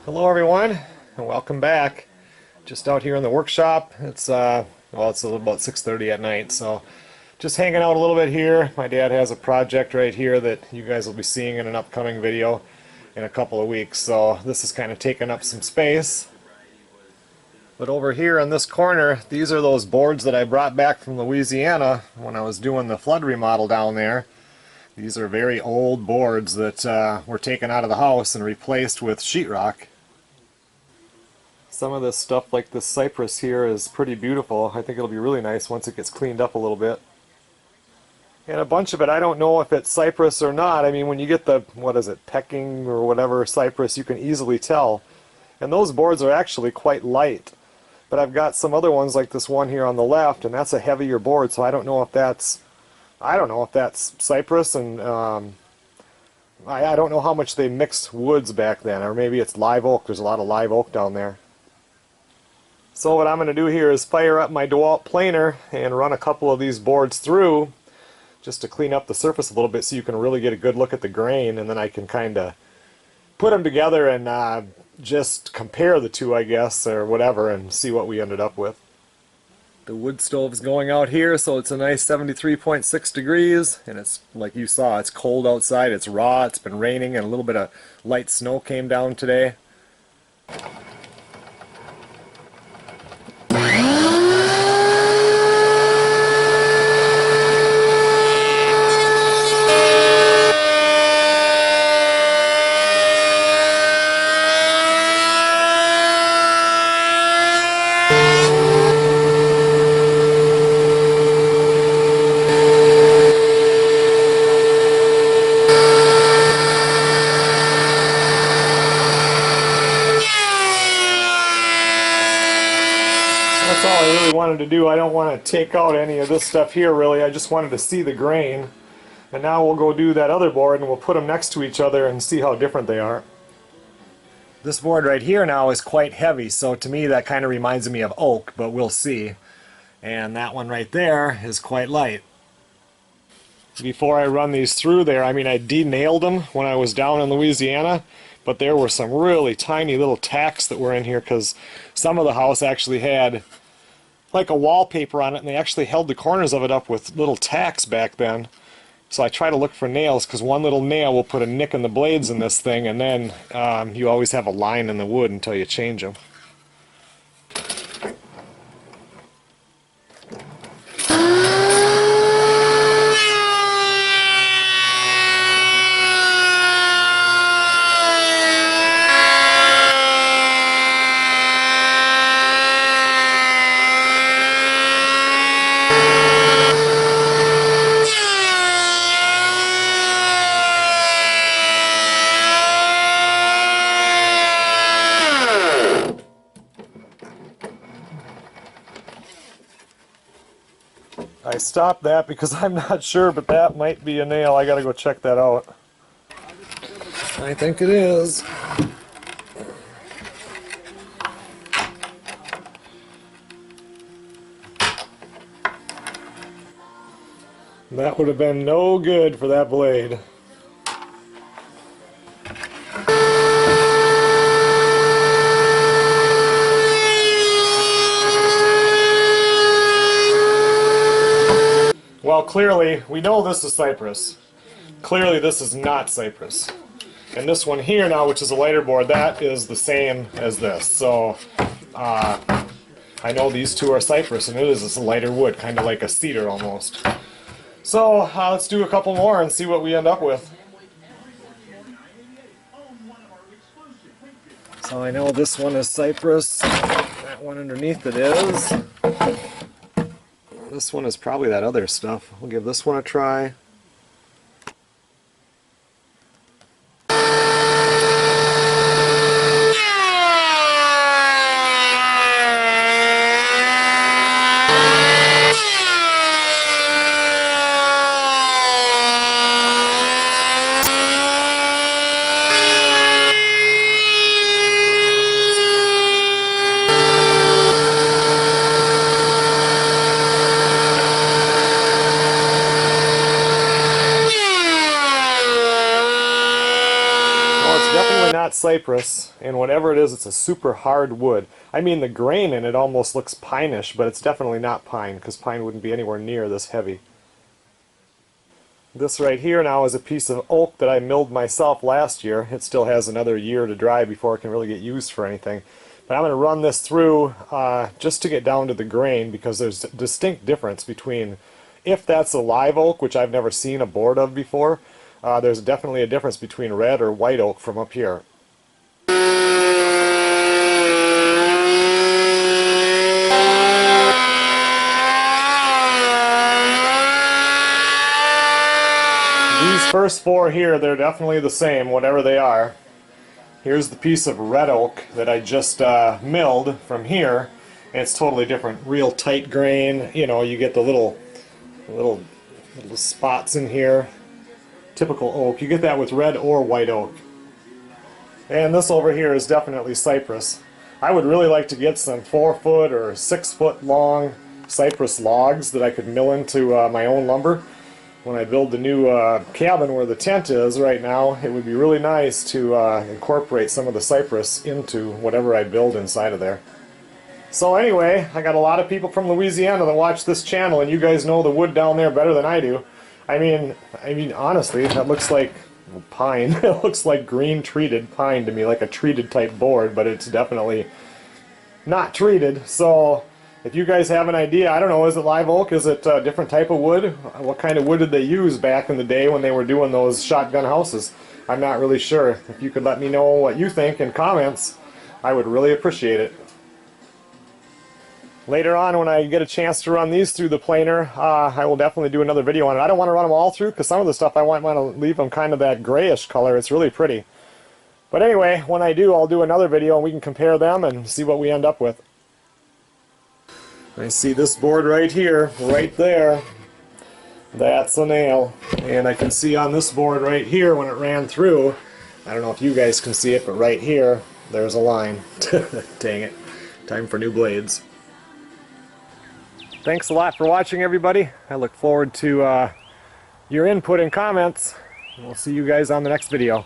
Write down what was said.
Hello everyone, and welcome back. Just out here in the workshop. It's it's about 6:30 at night, so just hanging out a little bit here. My dad has a project right here that you guys will be seeing in an upcoming video in a couple of weeks, so this is kind of taking up some space. But over here in this corner, these are those boards that I brought back from Louisiana when I was doing the flood remodel down there. These are very old boards that were taken out of the house and replaced with sheetrock. Some of this stuff, like this cypress here, is pretty beautiful. I think it'll be really nice once it gets cleaned up a little bit. And a bunch of it, I don't know if it's cypress or not. I mean, when you get the, what is it, pecking or whatever cypress, you can easily tell. And those boards are actually quite light. But I've got some other ones like this one here on the left, and that's a heavier board, so I don't know if that's cypress, and I don't know how much they mixed woods back then, or maybe it's live oak. There's a lot of live oak down there. So what I'm going to do here is fire up my DeWalt planer and run a couple of these boards through just to clean up the surface a little bit so you can really get a good look at the grain, and then I can kind of put them together and just compare the two, I guess, or whatever, and see what we ended up with. The wood stove's going out here, so it's a nice 73.6 degrees, and it's, like you saw, it's cold outside, it's raw, it's been raining, and a little bit of light snow came down today. That's all I really wanted to do. I don't want to take out any of this stuff here, really. I just wanted to see the grain. And now we'll go do that other board and we'll put them next to each other and see how different they are. This board right here now is quite heavy, so to me that kind of reminds me of oak, but we'll see. And that one right there is quite light. Before I run these through there, I mean, I de-nailed them when I was down in Louisiana, but there were some really tiny little tacks that were in here because some of the house actually had like a wallpaper on it, and they actually held the corners of it up with little tacks back then. So I try to look for nails, because one little nail will put a nick in the blades in this thing, and then you always have a line in the wood until you change them. I stopped that because I'm not sure, but that might be a nail. I gotta go check that out. I think it is. That would have been no good for that blade. Well, clearly, we know this is cypress. Clearly this is not cypress. And this one here now, which is a lighter board, that is the same as this. So, I know these two are cypress, and it is this lighter wood, kind of like a cedar almost. So, let's do a couple more and see what we end up with. So I know this one is cypress. That one underneath it is. This one is probably that other stuff. We'll give this one a try. cypress, and whatever it is, it's a super hard wood. I mean, the grain in it almost looks pine-ish, but it's definitely not pine, because pine wouldn't be anywhere near this heavy. This right here now is a piece of oak that I milled myself last year. It still has another year to dry before it can really get used for anything. But I'm going to run this through just to get down to the grain, because there's a distinct difference between, if that's a live oak, which I've never seen a board of before, there's definitely a difference between red or white oak from up here. These first four here, they're definitely the same, whatever they are. Here's the piece of red oak that I just milled from here, and it's totally different. Real tight grain, you know, you get the little spots in here. Typical oak. You get that with red or white oak. And this over here is definitely cypress. I would really like to get some 4-foot or 6-foot long cypress logs that I could mill into my own lumber. When I build the new cabin where the tent is right now, it would be really nice to incorporate some of the cypress into whatever I build inside of there. So anyway, I got a lot of people from Louisiana that watch this channel, and you guys know the wood down there better than I do. I mean, honestly, that looks like pine. It looks like green treated pine to me, like a treated type board, but it's definitely not treated. So if you guys have an idea, I don't know, is it live oak? Is it a different type of wood? What kind of wood did they use back in the day when they were doing those shotgun houses? I'm not really sure. If you could let me know what you think in comments, I would really appreciate it. Later on, when I get a chance to run these through the planer, I will definitely do another video on it. I don't want to run them all through, because some of the stuff I want to leave them kind of that grayish color. It's really pretty. But anyway, when I do, I'll do another video and we can compare them and see what we end up with. I see this board right here, right there. That's a nail. And I can see on this board right here when it ran through, I don't know if you guys can see it, but right here, there's a line. Dang it. Time for new blades. Thanks a lot for watching, everybody. I look forward to your input and comments. We'll see you guys on the next video.